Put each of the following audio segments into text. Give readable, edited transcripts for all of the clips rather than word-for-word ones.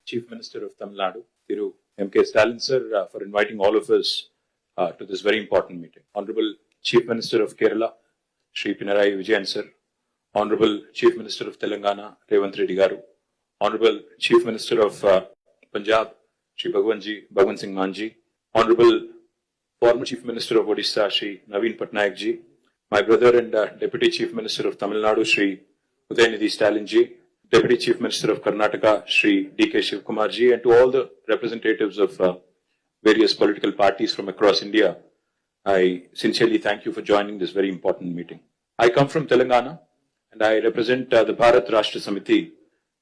Chief Minister of Tamil Nadu, Thiru M.K. Stalin sir, for inviting all of us to this very important meeting. Honorable Chief Minister of Kerala, Shri Pinarayi Vijayan sir, Honorable Chief Minister of Telangana, Revanth Reddy Garu, Honorable Chief Minister of Punjab, Shri Bhagwan Singh Manji, Honorable former Chief Minister of Odisha, Shri Naveen Patnaik ji, my brother and Deputy Chief Minister of Tamil Nadu, Shri Udayanidhi Stalin ji, Deputy Chief Minister of Karnataka, Shri D.K. Shivkumar ji, and to all the representatives of various political parties from across India, I sincerely thank you for joining this very important meeting. I come from Telangana and I represent the Bharat Rashtra Samiti,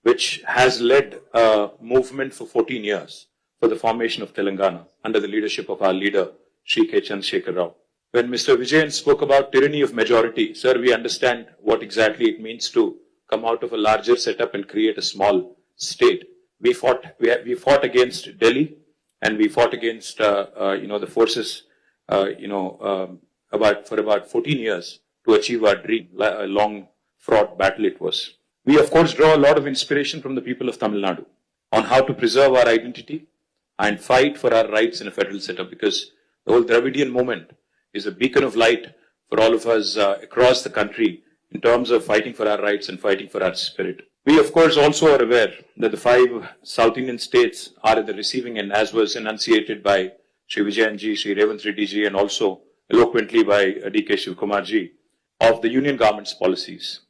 which has led a movement for 14 years for the formation of Telangana under the leadership of our leader, Shri K. Chandrasekhar Rao. When Mr. Vijayan spoke about tyranny of majority, sir, we understand what exactly it means to come out of a larger setup and create a small state. We fought against Delhi, and we fought against the forces for about 14 years to achieve our dream. A long fraught battle it was. We of course draw a lot of inspiration from the people of Tamil Nadu on how to preserve our identity and fight for our rights in a federal setup, because the whole Dravidian movement is a beacon of light for all of us across the country in terms of fighting for our rights and fighting for our spirit. We of course also are aware that the 5 South Indian states are at the receiving end, as was enunciated by Shri Vijayan ji, Shri Revanth Reddy ji, and also eloquently by D.K. Shivkumar ji, of the union government's policies.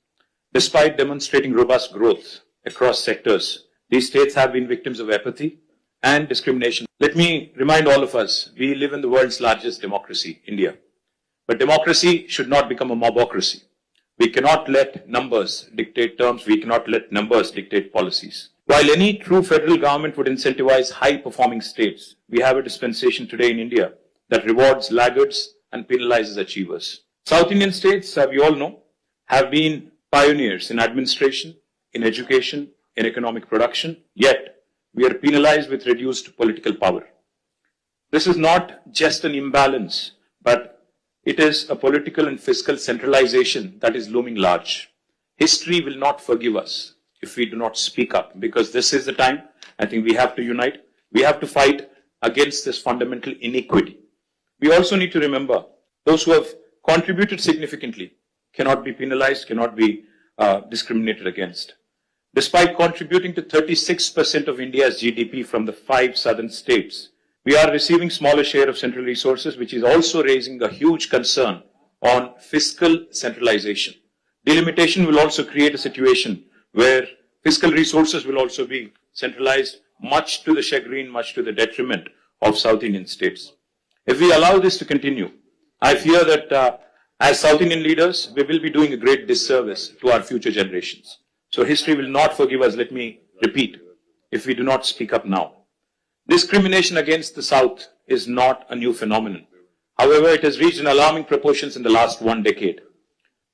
Despite demonstrating robust growth across sectors, these states have been victims of apathy and discrimination. Let me remind all of us, we live in the world's largest democracy, India. But democracy should not become a mobocracy. We cannot let numbers dictate terms. We cannot let numbers dictate policies. While any true federal government would incentivize high-performing states, we have a dispensation today in India that rewards laggards and penalizes achievers. South Indian states, we all know, have been pioneers in administration, in education, in economic production, yet we are penalized with reduced political power. This is not just an imbalance, but it is a political and fiscal centralization that is looming large. History will not forgive us if we do not speak up, because this is the time I think we have to unite. We have to fight against this fundamental inequity. We also need to remember those who have contributed significantly cannot be penalized, cannot be discriminated against. Despite contributing to 36% of India's GDP from the 5 southern states, we are receiving smaller share of central resources, which is also raising a huge concern on fiscal centralization. Delimitation will also create a situation where fiscal resources will also be centralized, much to the chagrin, much to the detriment of South Indian states. If we allow this to continue, I fear that as South Indian leaders, we will be doing a great disservice to our future generations. So history will not forgive us, let me repeat, if we do not speak up now. Discrimination against the South is not a new phenomenon. However, it has reached an alarming proportions in the last 1 decade.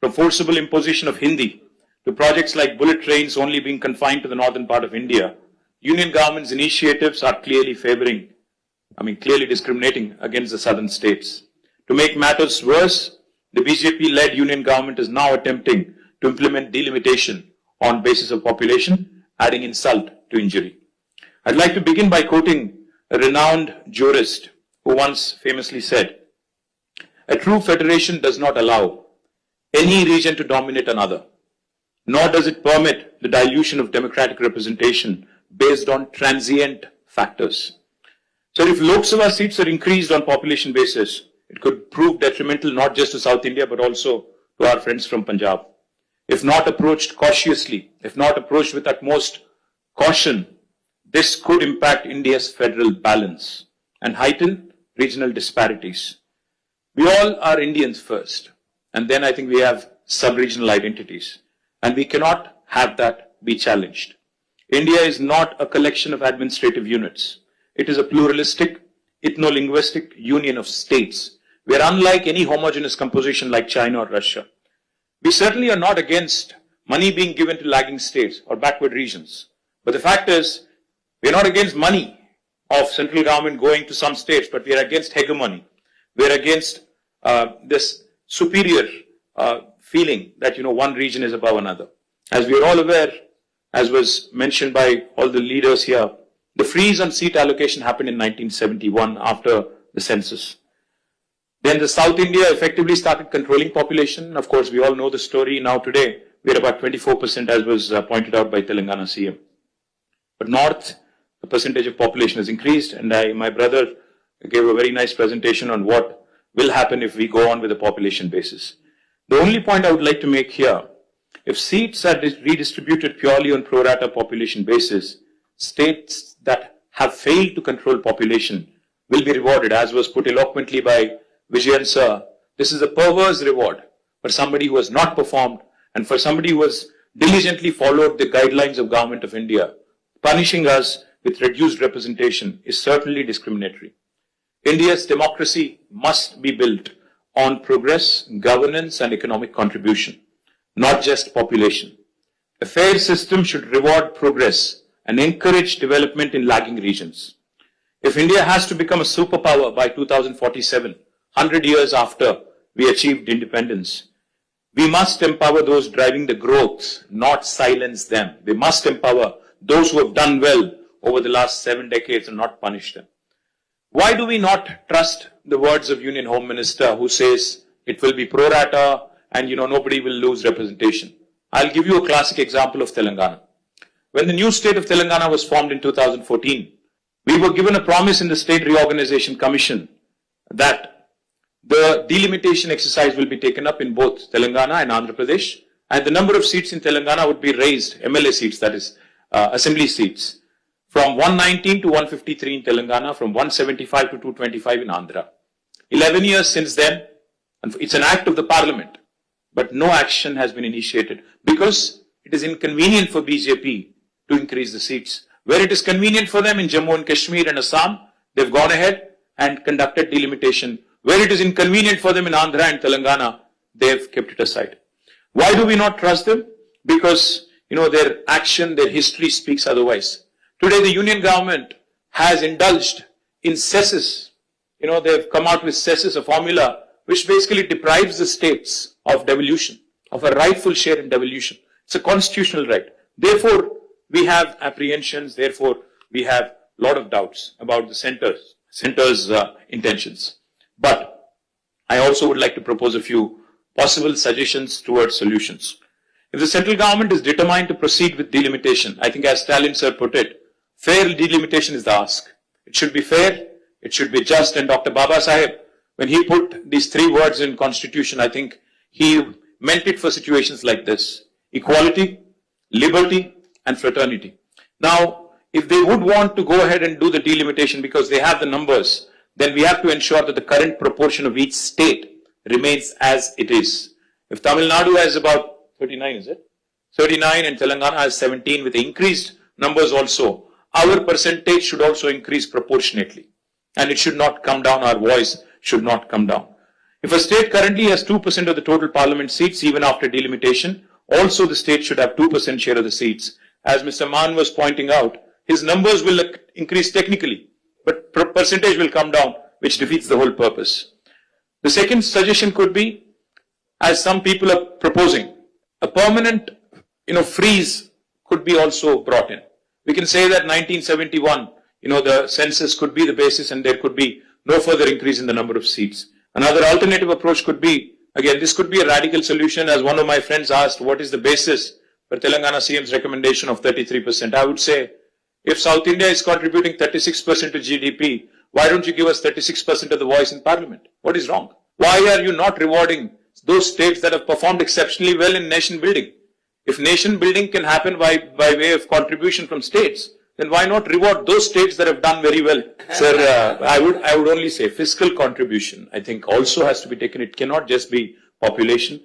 From forcible imposition of Hindi to projects like bullet trains only being confined to the northern part of India, union government's initiatives are clearly discriminating against the southern states. To make matters worse, the BJP-led union government is now attempting to implement delimitation on basis of population, adding insult to injury. I'd like to begin by quoting a renowned jurist who once famously said, "A true federation does not allow any region to dominate another, nor does it permit the dilution of democratic representation based on transient factors." So if Lok Sabha seats are increased on population basis, it could prove detrimental not just to South India but also to our friends from Punjab. If not approached cautiously, if not approached with utmost caution, this could impact India's federal balance and heighten regional disparities. We all are Indians first, and then I think we have sub-regional identities, and we cannot have that be challenged. India is not a collection of administrative units. It is a pluralistic, ethno-linguistic union of states. We are unlike any homogeneous composition like China or Russia. We certainly are not against money being given to lagging states or backward regions. But the fact is, we are not against money of central government going to some states, but we are against hegemony. We are against this superior feeling that, one region is above another. As we are all aware, as was mentioned by all the leaders here, The freeze on seat allocation happened in 1971 after the census. Then the South India effectively started controlling population. Of course, we all know the story. Now today, we're about 24%, as was pointed out by Telangana CM. But North, the percentage of population has increased, and my brother gave a very nice presentation on what will happen if we go on with a population basis. The only point I would like to make here, if seats are redistributed purely on pro rata population basis, states that have failed to control population will be rewarded, as was put eloquently by Vijayan sir. This is a perverse reward for somebody who has not performed and for somebody who has diligently followed the guidelines of Government of India. Punishing us with reduced representation is certainly discriminatory. India's democracy must be built on progress, governance and economic contribution, not just population. A fair system should reward progress and encourage development in lagging regions. If India has to become a superpower by 2047, 100 years after we achieved independence, we must empower those driving the growth, not silence them. We must empower those who have done well over the last 7 decades and not punish them. Why do we not trust the words of Union Home Minister who says it will be pro rata and nobody will lose representation? I'll give you a classic example of Telangana. When the new state of Telangana was formed in 2014, we were given a promise in the State Reorganization Commission that the delimitation exercise will be taken up in both Telangana and Andhra Pradesh, and the number of seats in Telangana would be raised, MLA seats, that is, assembly seats, from 119 to 153 in Telangana, from 175 to 225 in Andhra. 11 years since then, and it's an act of the parliament, but no action has been initiated because it is inconvenient for BJP to increase the seats. Where it is convenient for them in Jammu and Kashmir and Assam, they've gone ahead and conducted delimitation. Where it is inconvenient for them in Andhra and Telangana, they've kept it aside. Why do we not trust them? Because, their action, their history speaks otherwise. Today, the union government has indulged in cesses. They've come out with cesses, a formula which basically deprives the states of devolution, of a rightful share in devolution. It's a constitutional right. Therefore, we have apprehensions. Therefore, we have a lot of doubts about the center's intentions. But I also would like to propose a few possible suggestions towards solutions. If the central government is determined to proceed with delimitation, I think as Stalin sir put it, fair delimitation is the ask. It should be fair, it should be just, and Dr. Baba Saheb, when he put these 3 words in Constitution, I think he meant it for situations like this: equality, liberty, and fraternity. Now, if they would want to go ahead and do the delimitation because they have the numbers, then we have to ensure that the current proportion of each state remains as it is. If Tamil Nadu has about 39, is it? 39 and Telangana has 17 with increased numbers also, our percentage should also increase proportionately. And it should not come down, our voice should not come down. If a state currently has 2% of the total parliament seats, even after delimitation, also the state should have 2% share of the seats. As Mr. Mann was pointing out, his numbers will increase technically, but percentage will come down, which defeats the whole purpose. The second suggestion could be, as some people are proposing, a permanent, freeze could be also brought in. We can say that 1971, the census could be the basis and there could be no further increase in the number of seats. Another alternative approach could be, again, this could be a radical solution. As one of my friends asked, what is the basis for Telangana CM's recommendation of 33%? I would say, if South India is contributing 36% to GDP, why don't you give us 36% of the voice in parliament? What is wrong? Why are you not rewarding those states that have performed exceptionally well in nation building? If nation building can happen by way of contribution from states, then why not reward those states that have done very well? Sir, I would only say fiscal contribution, I think, also has to be taken. It cannot just be population.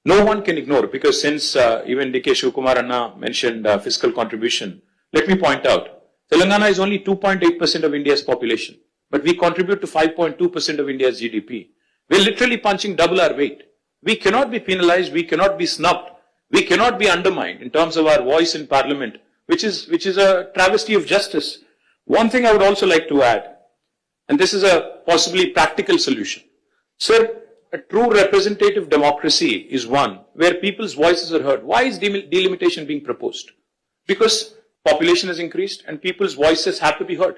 No one can ignore, because since even D.K. Shivakumar Anna mentioned fiscal contribution, let me point out, Telangana is only 2.8% of India's population, but we contribute to 5.2% of India's GDP. We're literally punching double our weight. We cannot be penalized, we cannot be snubbed, we cannot be undermined in terms of our voice in parliament, which is a travesty of justice. One thing I would also like to add, and this is a possibly practical solution. Sir, a true representative democracy is one where people's voices are heard. Why is delimitation being proposed? Because population has increased and people's voices have to be heard.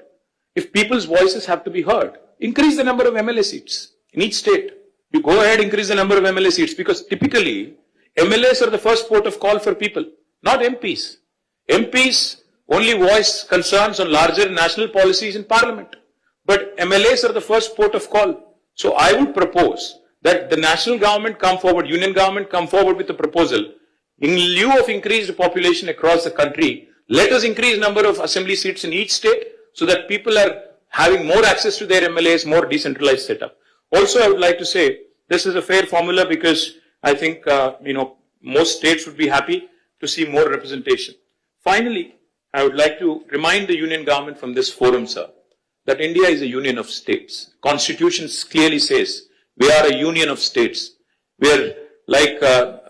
If people's voices have to be heard, increase the number of MLA seats in each state. You go ahead, increase the number of MLA seats, because typically MLAs are the first port of call for people, not MPs. MPs only voice concerns on larger national policies in Parliament, but MLAs are the first port of call. So I would propose that the national government come forward, union government come forward with a proposal. In lieu of increased population across the country, let us increase number of assembly seats in each state so that people are having more access to their MLAs, more decentralized setup. Also, I would like to say this is a fair formula because I think, most states would be happy to see more representation. Finally, I would like to remind the union government from this forum, sir, that India is a union of states. Constitution clearly says we are a union of states. We are, like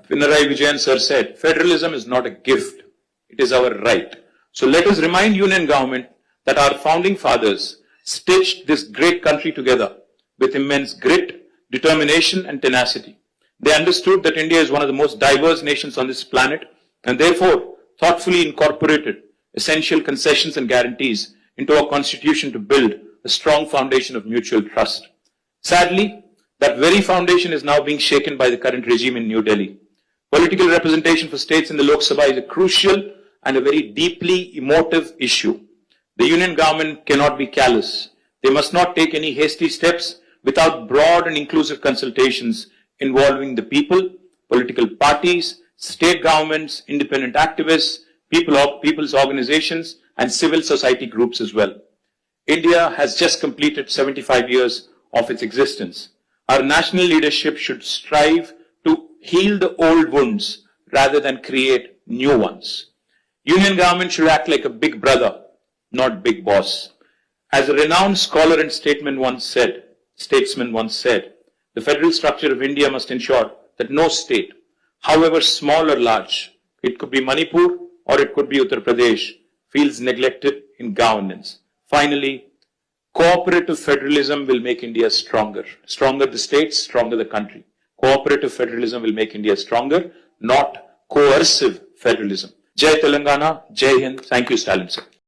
Pinarayi Vijayan sir said, federalism is not a gift. It is our right. So let us remind union government that our founding fathers stitched this great country together with immense grit, determination and tenacity. They understood that India is one of the most diverse nations on this planet and therefore thoughtfully incorporated essential concessions and guarantees into our constitution to build a strong foundation of mutual trust. Sadly, that very foundation is now being shaken by the current regime in New Delhi. Political representation for states in the Lok Sabha is a crucial and a very deeply emotive issue. The union government cannot be callous. They must not take any hasty steps without broad and inclusive consultations involving the people, political parties, state governments, independent activists, people's organizations, and civil society groups as well. India has just completed 75 years of its existence. Our national leadership should strive to heal the old wounds rather than create new ones. Union government should act like a big brother, not big boss. As a renowned scholar and statesman once said, the federal structure of India must ensure that no state, however small or large, it could be Manipur or it could be Uttar Pradesh, feels neglected in governance. Finally, cooperative federalism will make India stronger. Stronger the states, stronger the country. Cooperative federalism will make India stronger, not coercive federalism. Jai Telangana, Jai Hind. Thank you, Stalin sir.